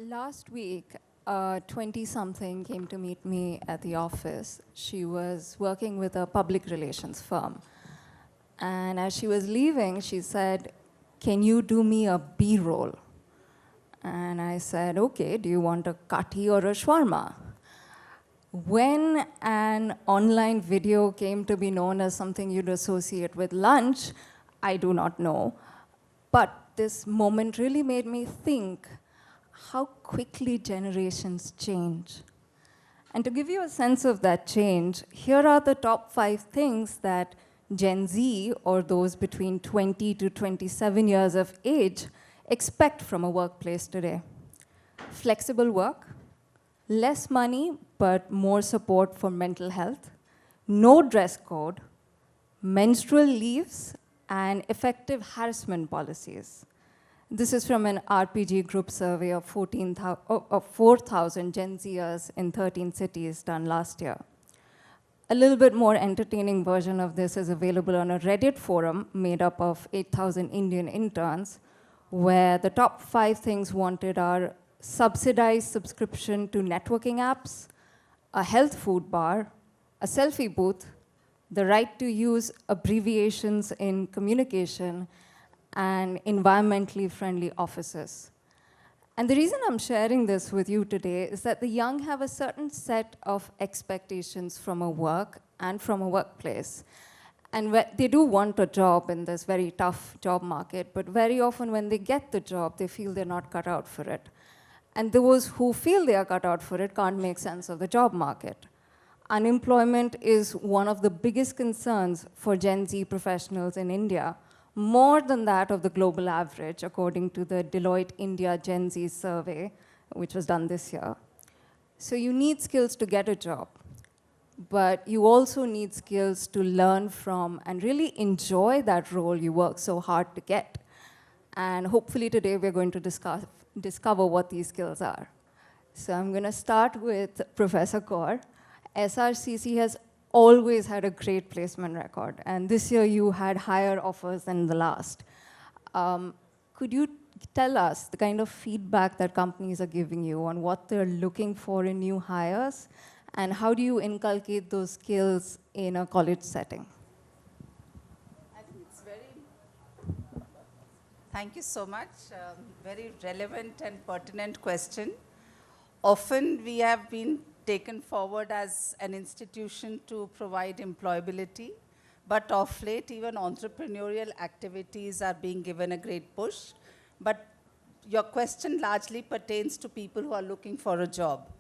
Last week, a 20-something came to meet me at the office. She was working with a public relations firm. And as she was leaving, she said, "Can you do me a B-roll?" And I said, "Okay, do you want a kati or a shawarma?" When an online video came to be known as something you'd associate with lunch, I do not know. But this moment really made me think how quickly generations change. And to give you a sense of that change, here are the top 5 things that Gen Z, or those between 20 to 27 years of age, expect from a workplace today. Flexible work, less money, but more support for mental health, no dress code, menstrual leaves, and effective harassment policies. This is from an RPG group survey of 4,000 Gen Zers in 13 cities done last year. A little bit more entertaining version of this is available on a Reddit forum made up of 8,000 Indian interns, where the top 5 things wanted are subsidized subscription to networking apps, a health food bar, a selfie booth, the right to use abbreviations in communication, and environmentally friendly offices. And the reason I'm sharing this with you today is that the young have a certain set of expectations from a work and from a workplace. And they do want a job in this very tough job market, but very often when they get the job, they feel they're not cut out for it. And those who feel they are cut out for it can't make sense of the job market. Unemployment is one of the biggest concerns for Gen Z professionals in India, more than that of the global average, according to the Deloitte India Gen Z survey, which was done this year. So you need skills to get a job, but you also need skills to learn from and really enjoy that role you work so hard to get. And hopefully today we're going to discover what these skills are. So I'm going to start with Professor Kaur. SRCC has always had a great placement record, and this year you had higher offers than the last. Could you tell us the kind of feedback that companies are giving you on what they're looking for in new hires, and how do you inculcate those skills in a college setting? I think it's thank you so much. Very relevant and pertinent question. Often we have been taken forward as an institution to provide employability, but of late even entrepreneurial activities are being given a great push. But your question largely pertains to people who are looking for a job.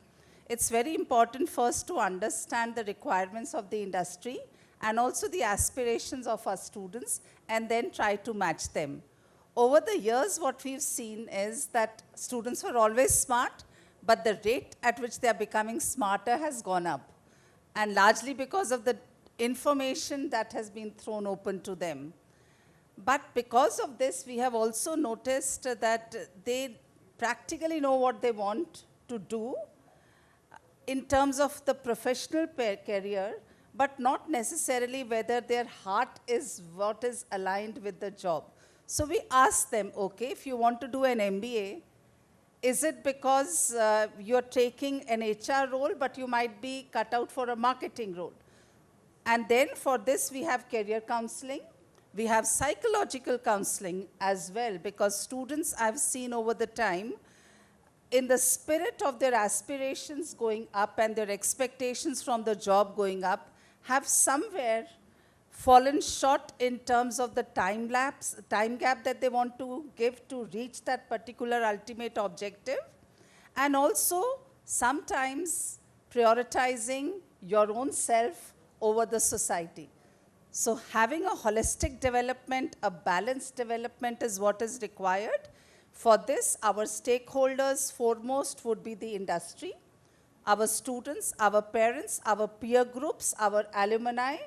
It's very important first to understand the requirements of the industry and also the aspirations of our students, and then try to match them. Over the years, what we've seen is that students were always smart, but the rate at which they are becoming smarter has gone up, and largely because of the information that has been thrown open to them. But because of this, we have also noticed that they practically know what they want to do in terms of the professional career, but not necessarily whether their heart is what is aligned with the job. So we ask them, okay, if you want to do an MBA, is it because you're taking an HR role, but you might be cut out for a marketing role? And then for this, we have career counseling. We have psychological counseling as well, because students I've seen over the time, in the spirit of their aspirations going up and their expectations from the job going up, have somewhere fallen short in terms of the time gap that they want to give to reach that particular ultimate objective, and also sometimes prioritizing your own self over the society. So having a holistic development, a balanced development is what is required. For this, our stakeholders foremost would be the industry, our students, our parents, our peer groups, our alumni,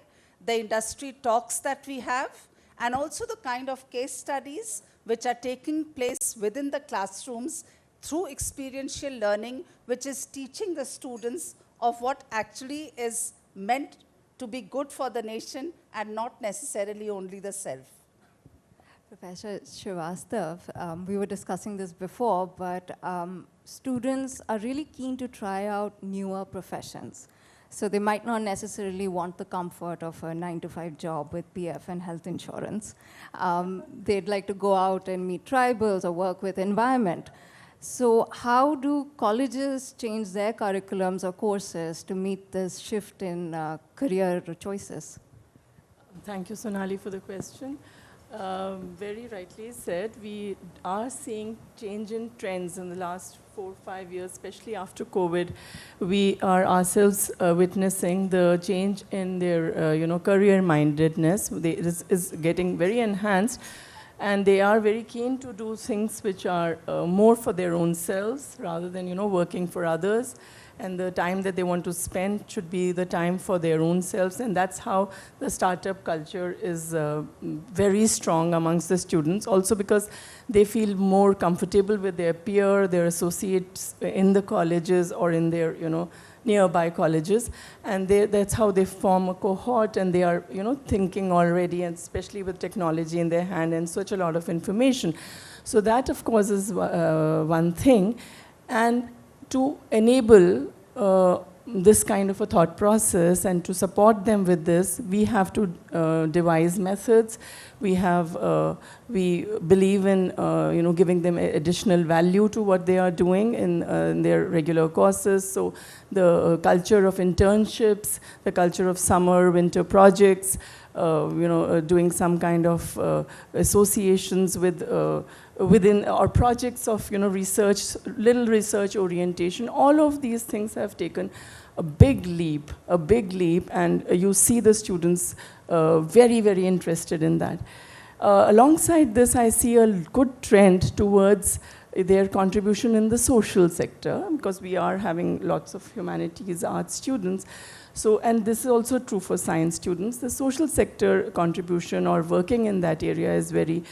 the industry talks that we have, and also the kind of case studies which are taking place within the classrooms through experiential learning, which is teaching the students of what actually is meant to be good for the nation and not necessarily only the self. Professor Srivastav, we were discussing this before, but students are really keen to try out newer professions. So they might not necessarily want the comfort of a 9-to-5 job with PF and health insurance. They'd like to go out and meet tribals or work with environment. So how do colleges change their curriculums or courses to meet this shift in career choices? Thank you, Sonali, for the question. Very rightly said, we are seeing change in trends in the last 4 or 5 years, especially after COVID. We are ourselves witnessing the change in their career-mindedness. It is getting very enhanced, and they are very keen to do things which are more for their own selves rather than working for others. And the time that they want to spend should be the time for their own selves. And that's how the startup culture is very strong amongst the students. Also because they feel more comfortable with their peer, their associates in the colleges or in their nearby colleges. And that's how they form a cohort, and they are thinking already, and especially with technology in their hand and such a lot of information. So that, of course, is one thing. And to enable this kind of a thought process and to support them with this, we have to devise methods. We believe in giving them additional value to what they are doing in their regular courses. So the culture of internships, the culture of summer, winter projects, doing some kind of associations with within our projects of research, little research orientation. All of these things have taken a big leap, and you see the students very, very interested in that. Alongside this, I see a good trend towards their contribution in the social sector, because we are having lots of humanities, arts students. So, and this is also true for science students. The social sector contribution or working in that area is very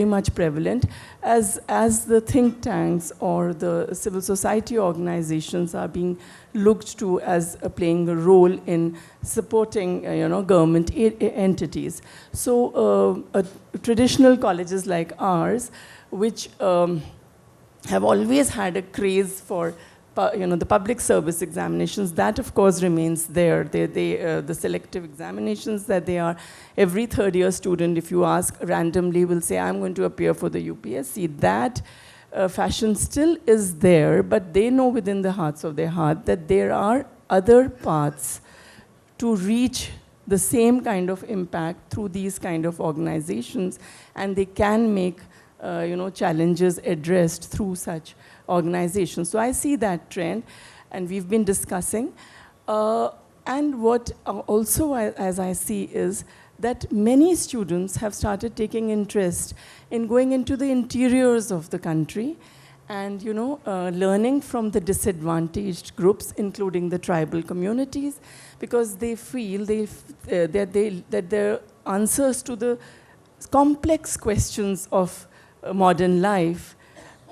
much prevalent, as the think tanks or the civil society organizations are being looked to as playing a role in supporting government entities. So traditional colleges like ours, which have always had a craze for the public service examinations, that of course remains there. The selective examinations that they are, every third-year student, if you ask randomly, will say, I'm going to appear for the UPSC. That fashion still is there, but they know within the hearts of their heart that there are other paths to reach the same kind of impact through these kind of organizations, and they can make challenges addressed through such organizations. So I see that trend, and we've been discussing. And what also, as I see, is that many students have started taking interest in going into the interiors of the country and learning from the disadvantaged groups, including the tribal communities, because they feel that their answers to the complex questions of modern life,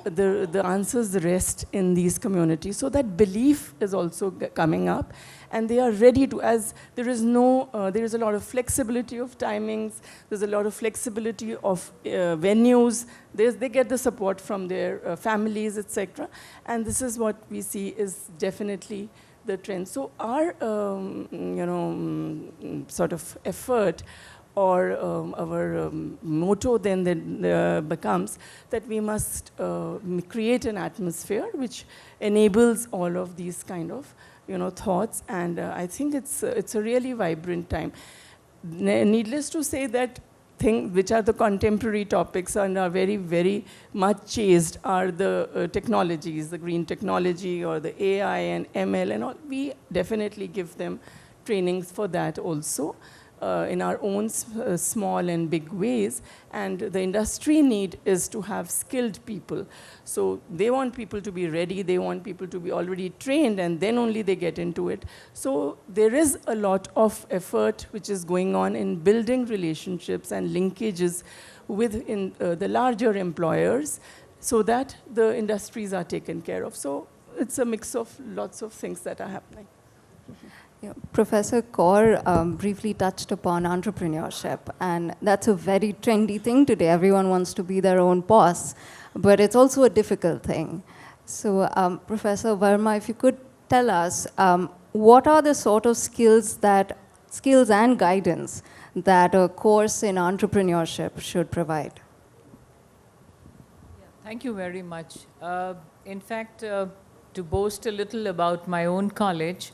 the answers rest in these communities. So that belief is also coming up, and they are ready to, as there is a lot of flexibility of timings, there's a lot of flexibility of venues, they get the support from their families, etc. And this is what we see is definitely the trend. So our sort of effort, or our motto then becomes that we must create an atmosphere which enables all of these kind of thoughts, and I think it's a really vibrant time. Needless to say that things which are the contemporary topics and are very, very much chased are the technologies, the green technology or the AI and ML and all. We definitely give them trainings for that also. In our own small and big ways, and the industry need is to have skilled people. So they want people to be ready, they want people to be already trained, and then only they get into it. So there is a lot of effort which is going on in building relationships and linkages with the larger employers, so that the industries are taken care of. So it's a mix of lots of things that are happening. Professor Kaur briefly touched upon entrepreneurship, and that's a very trendy thing today. Everyone wants to be their own boss, but it's also a difficult thing. So, Professor Verma, if you could tell us, what are the sort of skills and guidance that a course in entrepreneurship should provide? Thank you very much. In fact, to boast a little about my own college,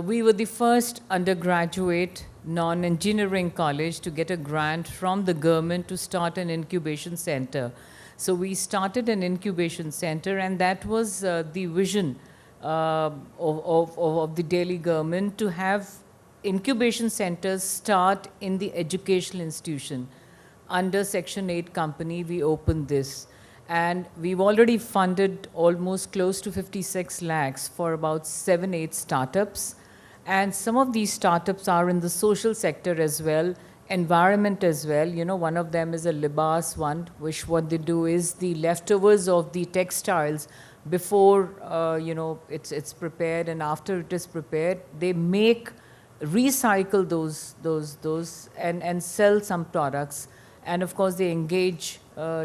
we were the first undergraduate non-engineering college to get a grant from the government to start an incubation center. So we started an incubation center, and that was the vision of the Delhi government, to have incubation centers start in the educational institution. Under Section 8 company, we opened this. And we've already funded almost close to 56 lakhs for about 7-8 startups. And some of these startups are in the social sector as well, environment as well. You know, one of them is a libas one, which what they do is the leftovers of the textiles before, it's prepared, and after it is prepared, they recycle those and sell some products. And of course, they engage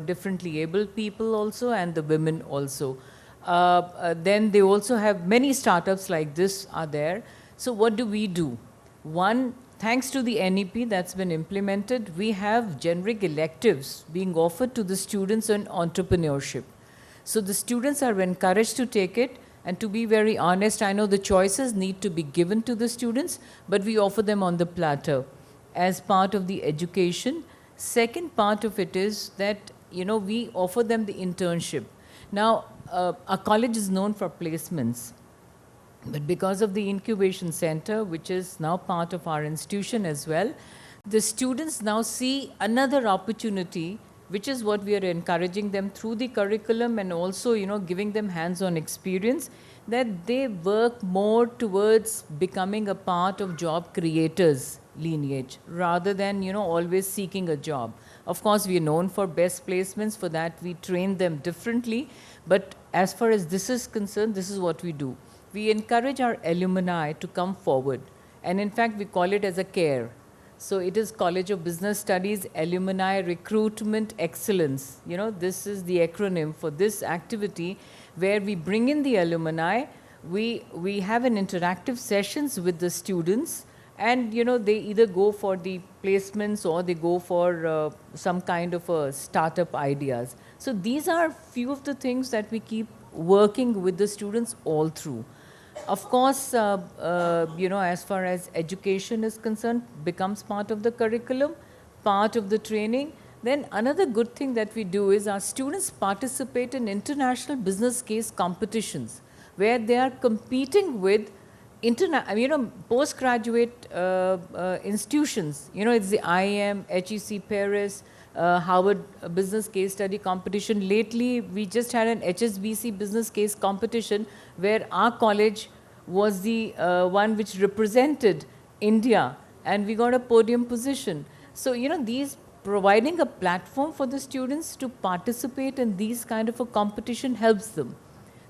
differently abled people also, and the women also. Then they also have many startups like this are there. So what do we do? One, thanks to the NEP that's been implemented, we have generic electives being offered to the students on entrepreneurship. So the students are encouraged to take it. And to be very honest, I know the choices need to be given to the students, but we offer them on the platter as part of the education. Second part of it is that, we offer them the internship. Now, our college is known for placements, but because of the incubation center, which is now part of our institution as well, the students now see another opportunity, which is what we are encouraging them through the curriculum, and also, giving them hands-on experience, that they work more towards becoming a part of job creators lineage, rather than, always seeking a job. Of course, we are known for best placements. For that, we train them differently. But as far as this is concerned, this is what we do. We encourage our alumni to come forward. And in fact, we call it as a CARE. So it is College of Business Studies Alumni Recruitment Excellence. This is the acronym for this activity, where we bring in the alumni. We have an interactive sessions with the students, and they either go for the placements or they go for some kind of startup ideas. So these are few of the things that we keep working with the students all through. Of course, as far as education is concerned, becomes part of the curriculum, part of the training. Then another good thing that we do is our students participate in international business case competitions, where they are competing with postgraduate institutions. It's the IIM, HEC Paris, Harvard Business Case Study Competition. Lately, we just had an HSBC Business Case Competition, where our college was the one which represented India, and we got a podium position. So, these providing a platform for the students to participate in these kind of a competition helps them.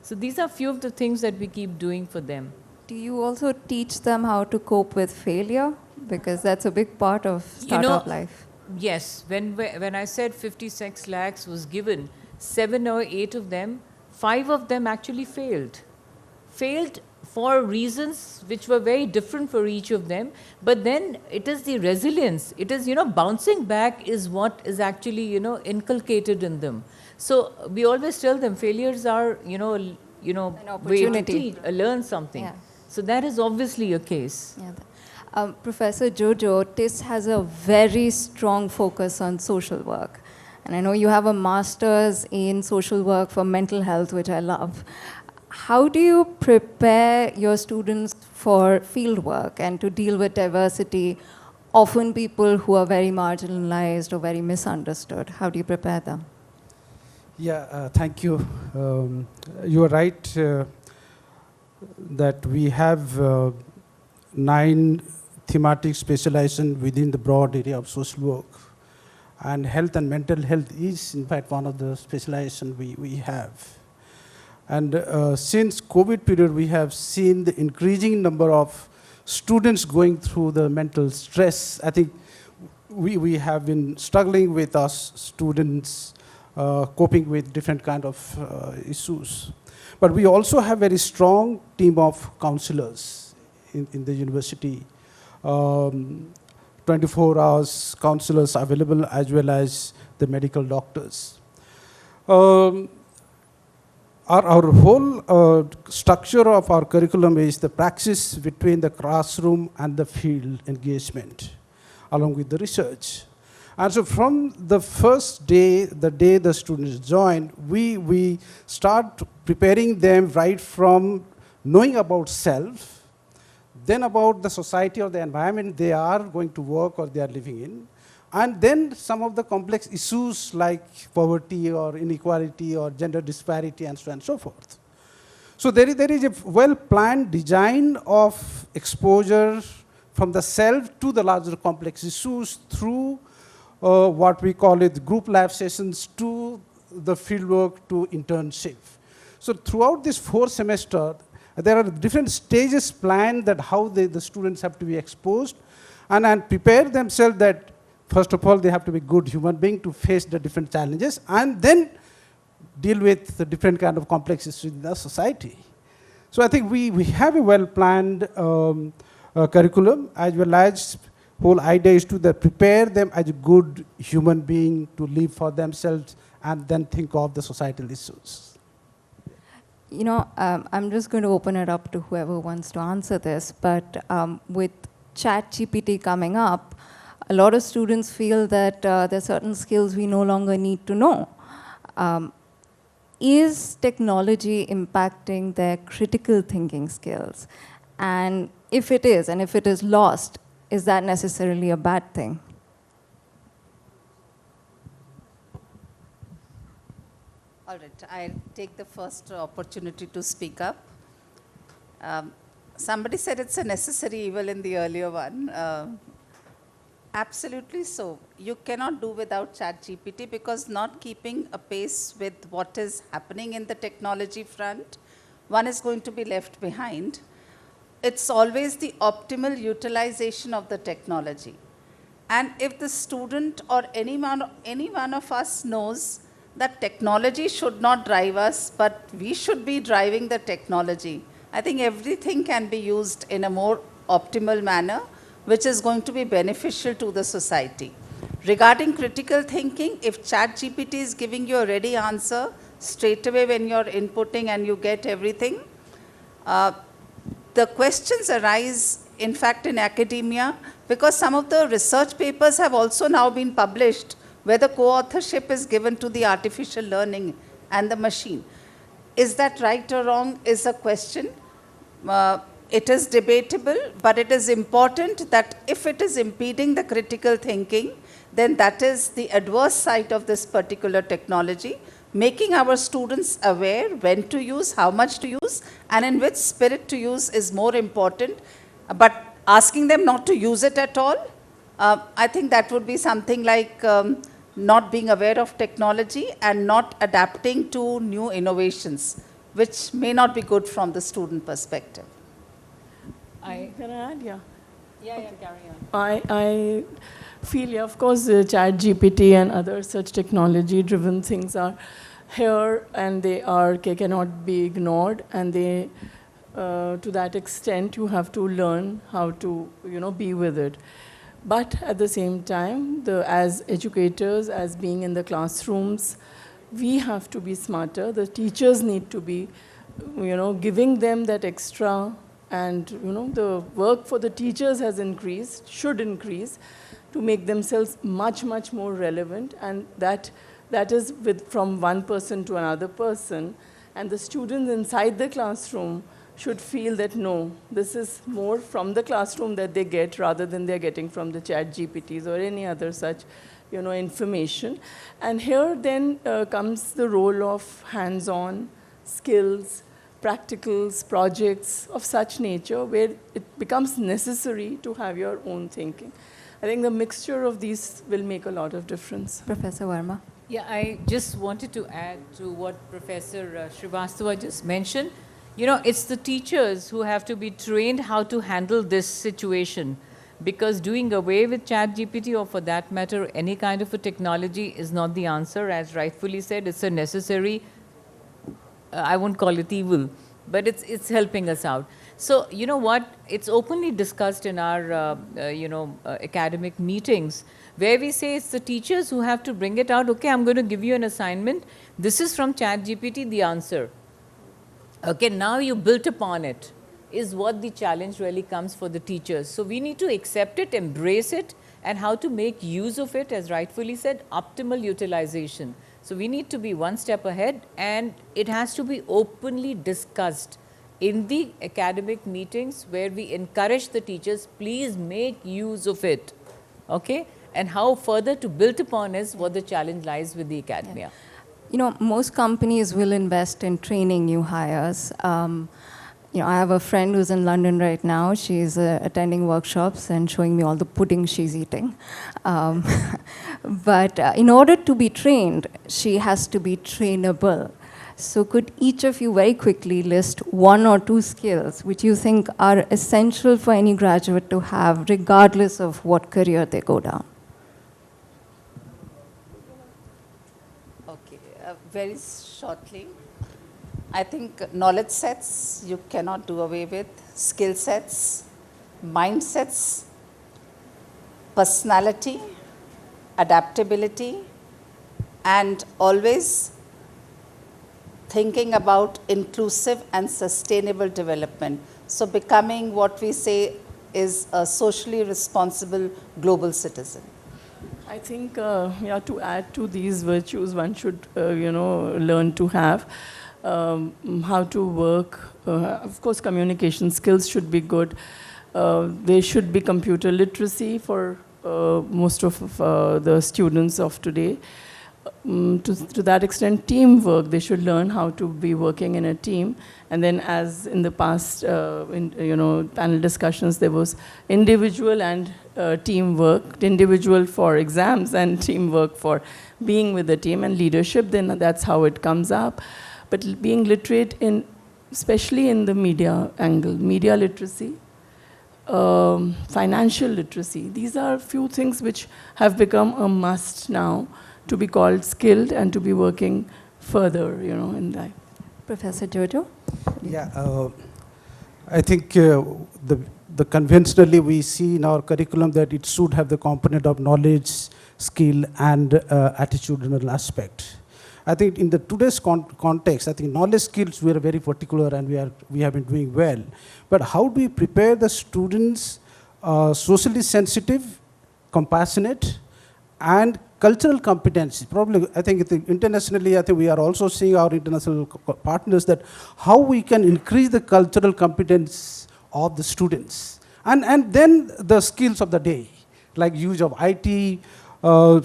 So these are few of the things that we keep doing for them. Do you also teach them how to cope with failure? Because that's a big part of startup life. Yes. When I said 56 lakhs was given, 7 or 8 of them, 5 of them actually failed. Failed for reasons which were very different for each of them. But then it is the resilience. It is, bouncing back is what is actually, inculcated in them. So we always tell them failures are, an opportunity to learn something. Yeah. So that is obviously a case. Yeah. Professor Jojo, TIS has a very strong focus on social work. And I know you have a master's in social work for mental health, which I love. How do you prepare your students for field work and to deal with diversity, often people who are very marginalized or very misunderstood? How do you prepare them? Yeah, thank you. You are right that we have 9 thematic specialization within the broad area of social work. And health and mental health is, in fact, one of the specialization we have. And since COVID period, we have seen the increasing number of students going through the mental stress. I think we have been struggling with us students coping with different kind of issues. But we also have very strong team of counselors in the university. 24 hours counselors available, as well as the medical doctors. Our whole structure of our curriculum is the praxis between the classroom and the field engagement, along with the research. And so from the first day, the day the students join, we start preparing them right from knowing about self, then about the society or the environment they are going to work or they are living in, and then some of the complex issues like poverty or inequality or gender disparity and so on and so forth. So there is a well-planned design of exposure from the self to the larger complex issues through what we call it group lab sessions to the fieldwork to internship. So throughout this 4 semester, there are different stages planned that how the students have to be exposed and prepare themselves that first of all they have to be good human being to face the different challenges and then deal with the different kind of complex issues in the society. So I think we have a well-planned curriculum, as well as whole idea is to prepare them as a good human being to live for themselves and then think of the societal issues. You know, I'm just going to open it up to whoever wants to answer this, but with ChatGPT coming up, a lot of students feel that there are certain skills we no longer need to know. Is technology impacting their critical thinking skills? And if it is, and if it is lost, is that necessarily a bad thing? All right, I'll take the first opportunity to speak up. Somebody said it's a necessary evil in the earlier one. Absolutely so. You cannot do without ChatGPT because not keeping a pace with what is happening in the technology front, one is going to be left behind. It's always the optimal utilization of the technology. And if the student or any one of us knows that technology should not drive us, but we should be driving the technology, I think everything can be used in a more optimal manner, which is going to be beneficial to the society. Regarding critical thinking, if ChatGPT is giving you a ready answer straight away when you're inputting and you get everything, the questions arise, in fact, in academia, because some of the research papers have also now been published where the co-authorship is given to the artificial learning and the machine. Is that right or wrong is a question. It is debatable, but it is important that if it is impeding the critical thinking, then that is the adverse side of this particular technology. Making our students aware when to use, how much to use, and in which spirit to use is more important. But asking them not to use it at all, I think that would be something like not being aware of technology and not adapting to new innovations, which may not be good from the student perspective. Can I add? Yeah. Yeah, carry on. I feel, yeah, of course, ChatGPT and other such technology-driven things are here, and they cannot be ignored, and they, to that extent, you have to learn how to, be with it. But at the same time, as educators, as being in the classrooms, we have to be smarter. The teachers need to be, giving them that extra. And the work for the teachers has increased, should increase, to make themselves much, much more relevant. And that is from one person to another person. And the students inside the classroom should feel that, no, this is more from the classroom that they get rather than they're getting from the ChatGPTs or any other such information. And here then comes the role of hands-on skills, practicals, projects of such nature where it becomes necessary to have your own thinking. I think the mixture of these will make a lot of difference. Professor Verma? Yeah, I just wanted to add to what Professor Srivastava just mentioned. You know, it's the teachers who have to be trained how to handle this situation, because doing away with ChatGPT, or for that matter, any kind of a technology, is not the answer. As rightfully said, it's a necessary, I won't call it evil, but it's helping us out. So, you know what, it's openly discussed in our, academic meetings, where we say it's the teachers who have to bring it out. Okay, I'm going to give you an assignment. This is from ChatGPT, the answer. Okay, now you built upon it, is what the challenge really comes for the teachers. So we need to accept it, embrace it, and how to make use of it, as rightfully said, optimal utilization. So we need to be one step ahead, and it has to be openly discussed in the academic meetings, where we encourage the teachers, please make use of it, okay? And how further to build upon is what the challenge lies with the academia. Yeah. You know, most companies will invest in training new hires. You know, I have a friend who's in London right now. She's attending workshops and showing me all the pudding she's eating. But in order to be trained, she has to be trainable. So could each of you very quickly list 1 or 2 skills which you think are essential for any graduate to have, regardless of what career they go down? Okay, very shortly. I think knowledge sets you cannot do away with, skill sets, mindsets, personality, adaptability, and always thinking about inclusive and sustainable development. So becoming what we say is a socially responsible global citizen. I think, to add to these virtues, one should, learn to have how to work. Of course, communication skills should be good. There should be computer literacy for most of the students of today. To that extent, teamwork, they should learn how to be working in a team. And then, as in the past, panel discussions, there was individual and teamwork, individual for exams and teamwork for being with the team, and leadership, then that's how it comes up. But being literate in, especially in the media angle, media literacy, financial literacy, these are a few things which have become a must now to be called skilled and to be working further, in that. Professor Jojo? Yeah, I think the conventionally we see in our curriculum that it should have the component of knowledge, skill, and attitudinal aspect. I think in the today's context, I think knowledge skills we are very particular and we have been doing well. But how do we prepare the students socially sensitive, compassionate, and cultural competency? Probably, I think internationally, I think we are also seeing our international partners that how we can increase the cultural competence of the students. And then the skills of the day, like use of IT,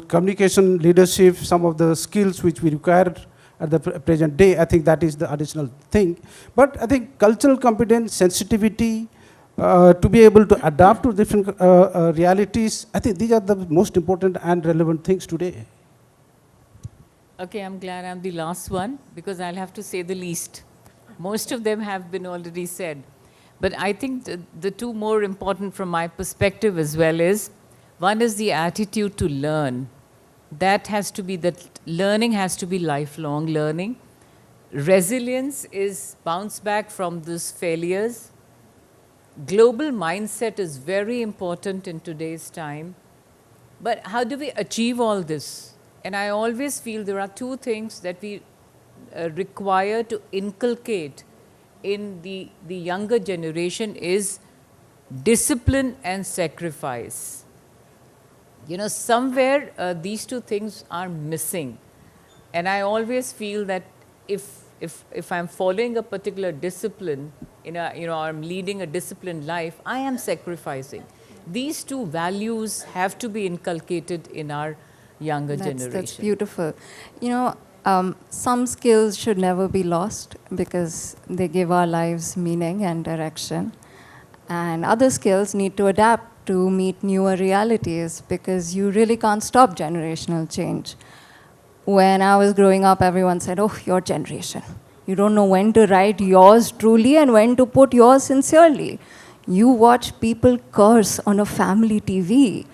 communication, leadership, some of the skills which we require at the present day. I think that is the additional thing. But I think cultural competence, sensitivity, to be able to adapt to different realities, I think these are the most important and relevant things today. Okay, I'm glad I'm the last one, because I'll have to say the least. Most of them have been already said. But I think the two more important from my perspective as well is, one is the attitude to learn. That has to be, that learning has to be lifelong learning. Resilience is bounce back from these failures. Global mindset is very important in today's time. But how do we achieve all this? And I always feel there are two things that we require to inculcate in the younger generation is discipline and sacrifice. Somewhere these two things are missing. And I always feel that if I'm following a particular discipline, I'm leading a disciplined life, I am sacrificing. These two values have to be inculcated in our younger generation. That's beautiful. Some skills should never be lost because they give our lives meaning and direction. And other skills need to adapt to meet newer realities because you really can't stop generational change. When I was growing up, everyone said, oh, your generation. You don't know when to write yours truly and when to put yours sincerely. You watch people curse on a family TV.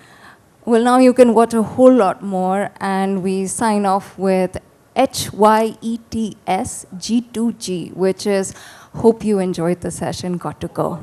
Well, now you can watch a whole lot more, and we sign off with HYETSG2G, which is hope you enjoyed the session, got to go.